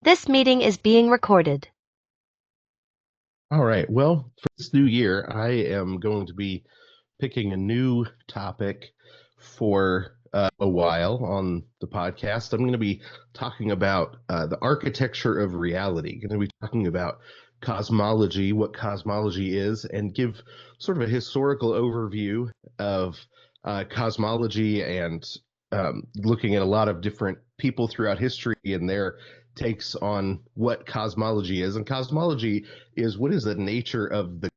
This meeting is being recorded. All right. Well, for this new year, I am going to be picking a new topic for a while on the podcast. I'm going to be talking about the architecture of reality. Going to be talking about cosmology, what cosmology is, and give sort of a historical overview of cosmology and looking at a lot of different people throughout history and their takes on what cosmology is. And cosmology is what is the nature of the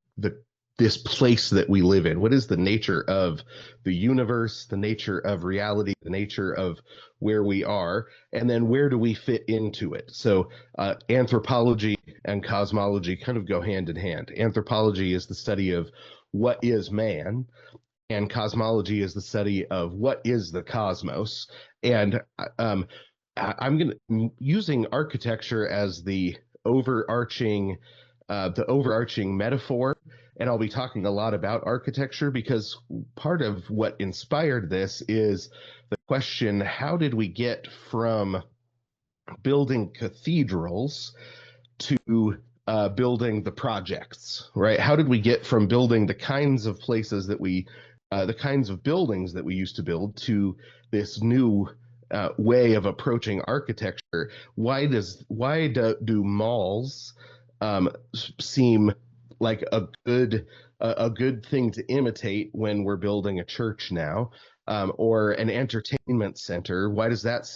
this place that we live in? What is the nature of the universe, the nature of reality, the nature of where we are, and then where do we fit into it? So, anthropology and cosmology kind of go hand in hand. Anthropology is the study of what is man, and cosmology is the study of what is the cosmos. And um, I'm going using architecture as the overarching metaphor, and I'll be talking a lot about architecture because part of what inspired this is the question: how did we get from building cathedrals to building the projects, right? How did we get from building the kinds of places that the kinds of buildings that we used to build to this new way of approaching architecture? Do malls seem like a good thing to imitate when we're building a church now, or an entertainment center? Why does that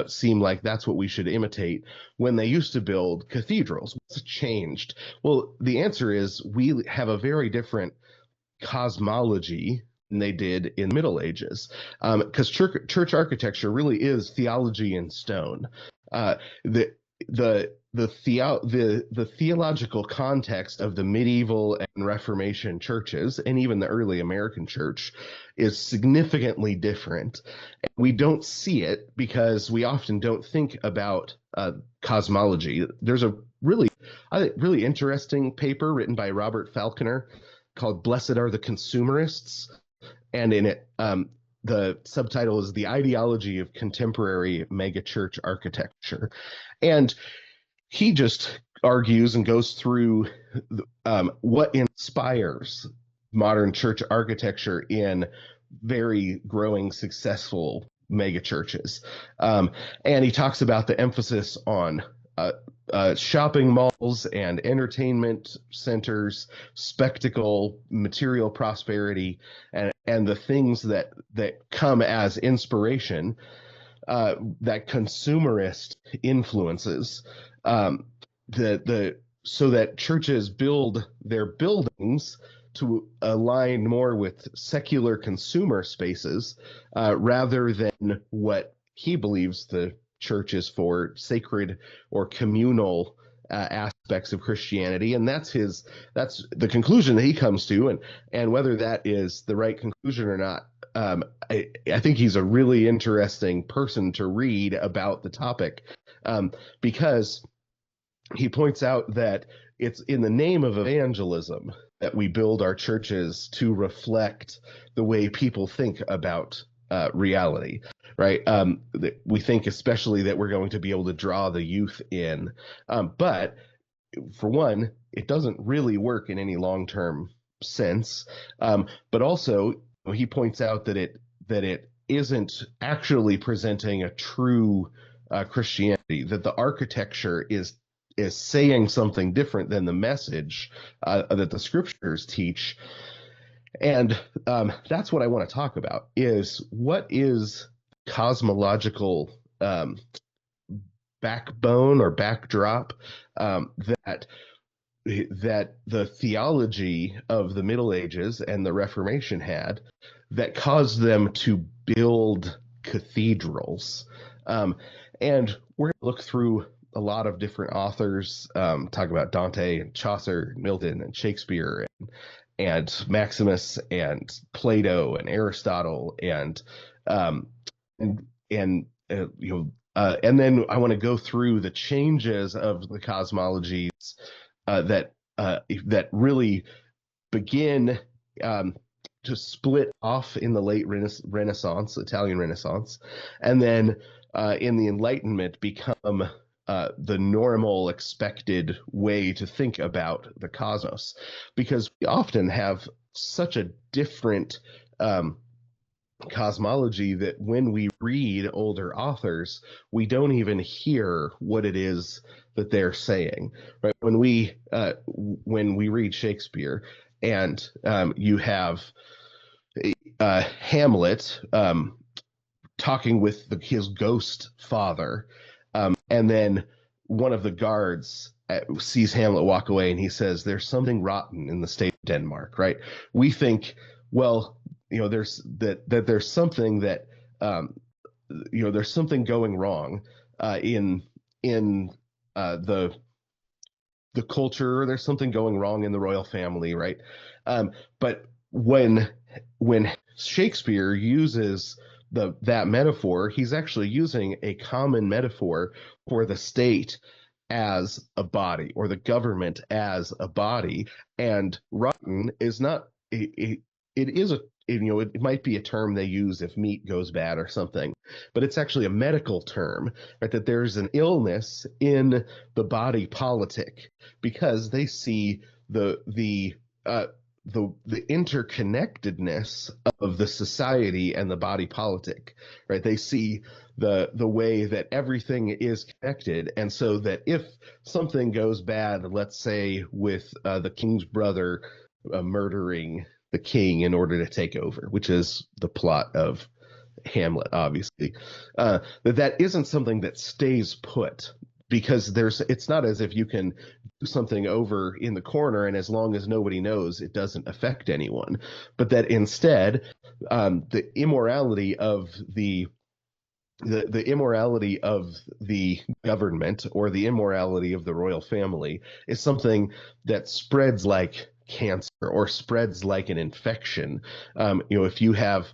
seem like that's what we should imitate when they used to build cathedrals? What's changed? Well, the answer is we have a very different cosmology than they did in the Middle Ages, because church architecture really is theology in stone. The the theological context of the medieval and Reformation churches, and even the early American church, is significantly different. And we don't see it because we often don't think about cosmology. There's a really, I think, really interesting paper written by Robert Falconer called "Blessed Are the Consumerists," and in it, the subtitle is "The Ideology of Contemporary Megachurch Architecture," and he just argues and goes through what inspires modern church architecture in very growing, successful mega churches. And he talks about the emphasis on shopping malls and entertainment centers, spectacle, material prosperity, and the things that come as inspiration, that consumerist influences, um, the so that churches build their buildings to align more with secular consumer spaces, rather than what he believes the church is for: sacred or communal aspects of Christianity. And that's the conclusion that he comes to, and whether that is the right conclusion or not, I think he's a really interesting person to read about the topic, because he points out that it's in the name of evangelism that we build our churches to reflect the way people think about reality, right? We think especially that we're going to be able to draw the youth in, but for one, it doesn't really work in any long-term sense. But also, he points out that it isn't actually presenting a true Christianity. That the architecture is saying something different than the message that the scriptures teach. And that's what I want to talk about: is what is cosmological backbone or backdrop, that the theology of the Middle Ages and the Reformation had, that caused them to build cathedrals. And we're going to look through a lot of different authors, talk about Dante and Chaucer, and Milton and Shakespeare, and Maximus and Plato and Aristotle, um, and then I want to go through the changes of the cosmologies that really begin to split off in the late Renaissance, Italian Renaissance, and then in the Enlightenment become the normal expected way to think about the cosmos, because we often have such a different um, cosmology that when we read older authors, we don't even hear what it is that they're saying. Right? When we read Shakespeare, and you have Hamlet talking with his ghost father, and then one of the guards sees Hamlet walk away, and he says, "There's something rotten in the state of Denmark." Right? We think, well, there's that there's something that there's something going wrong in the culture. There's something going wrong in the royal family, right? But when Shakespeare uses that metaphor, he's actually using a common metaphor for the state as a body, or the government as a body. And rotten is not it is a it might be a term they use if meat goes bad or something, but it's actually a medical term, right? That there's an illness in the body politic, because they see uh, the interconnectedness of the society and the body politic, right? They see the way that everything is connected, and so that if something goes bad, let's say with the king's brother murdering the king in order to take over, which is the plot of Hamlet, obviously, that isn't something that stays put, because it's not as if you can do something over in the corner and as long as nobody knows, it doesn't affect anyone, but that instead, the immorality of the immorality of the government, or the immorality of the royal family, is something that spreads like cancer, or spreads like an infection. If you have,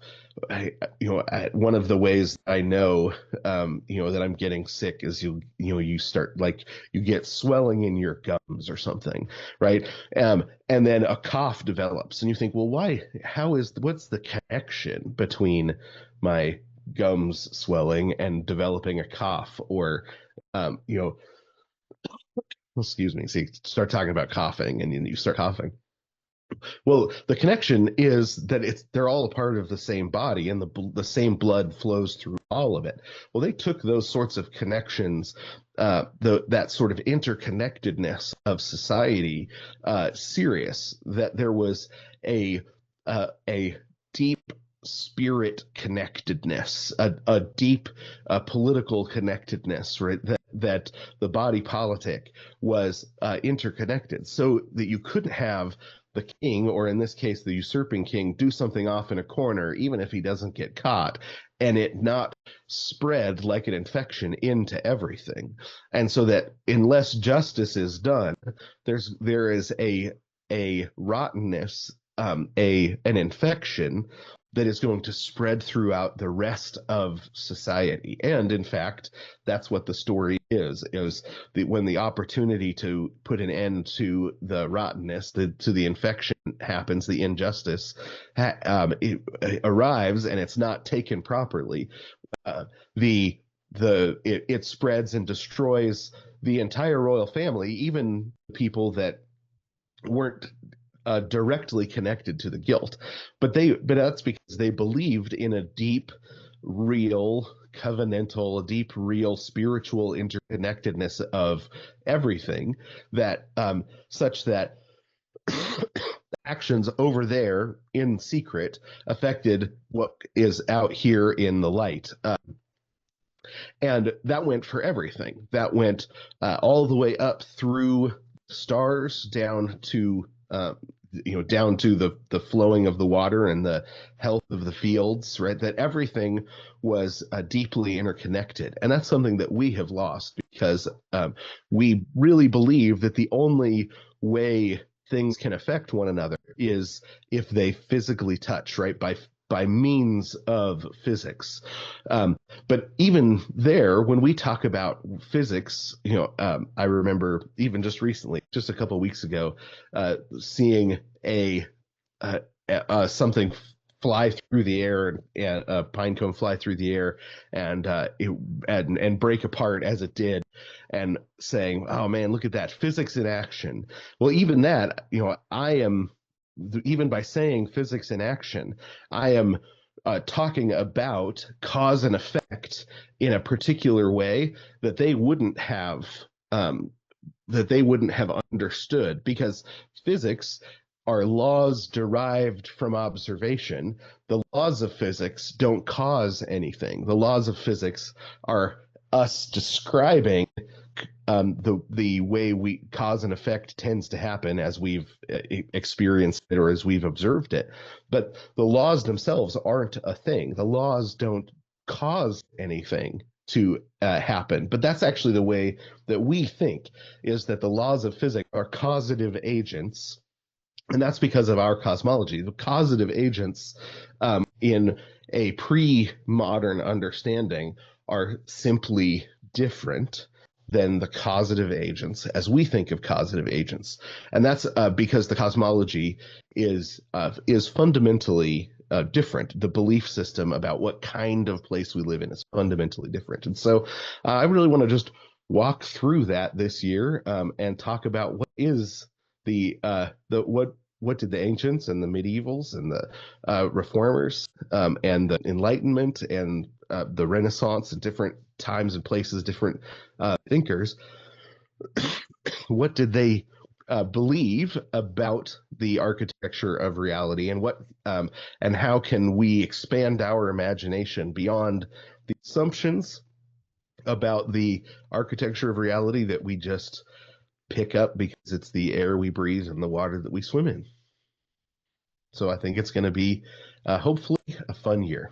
one of the ways I know, that I'm getting sick is you start, like, you get swelling in your gums or something, right? And then a cough develops, and you think, well, why? What's the connection between my gums swelling and developing a cough? Or excuse me, see, start talking about coughing and you start coughing. Well, the connection is that they're all a part of the same body, and the same blood flows through all of it. Well, they took those sorts of connections, that sort of interconnectedness of society, serious. That there was a deep spirit connectedness, a deep political connectedness, right? That the body politic was interconnected, so that you couldn't have the king, or in this case, the usurping king, do something off in a corner, even if he doesn't get caught, and it not spread like an infection into everything. And so that unless justice is done, there is a rottenness, an infection that is going to spread throughout the rest of society. And in fact, that's what the story is when the opportunity to put an end to the rottenness, to the infection happens, the injustice it arrives, and it's not taken properly. Uh, it spreads and destroys the entire royal family, even people that weren't directly connected to the guilt, but that's because they believed in a deep, real covenantal, deep, real spiritual interconnectedness of everything, that such that actions over there in secret affected what is out here in the light. And that went for everything. That went all the way up through stars, down to down to the flowing of the water and the health of the fields, right? That everything was deeply interconnected, and that's something that we have lost, because we really believe that the only way things can affect one another is if they physically touch, right? By means of physics. But even there, when we talk about physics, I remember even just recently, just a couple of weeks ago, seeing a something fly through the air and a pine cone fly through the air and and break apart as it did, and saying, "Oh man, look at that physics in action." Well, even that, I am even by saying physics in action, I am talking about cause and effect in a particular way that they wouldn't have um, that they wouldn't have understood, because physics are laws derived from observation. The laws of physics don't cause anything. The laws of physics are us describing the way we cause and effect tends to happen as we've experienced it or as we've observed it. But the laws themselves aren't a thing. The laws don't cause anything to happen. But that's actually the way that we think, is that the laws of physics are causative agents, and that's because of our cosmology. The causative agents in a pre-modern understanding are simply different than the causative agents as we think of causative agents, and that's because the cosmology is fundamentally different. The belief system about what kind of place we live in is fundamentally different, and so I really want to just walk through that this year, and talk about what is the what did the ancients and the medievals and the reformers, and the Enlightenment and the Renaissance and different times and places, different thinkers, what did they believe about the architecture of reality, and and how can we expand our imagination beyond the assumptions about the architecture of reality that we just pick up because it's the air we breathe and the water that we swim in. So I think it's going to be hopefully a fun year.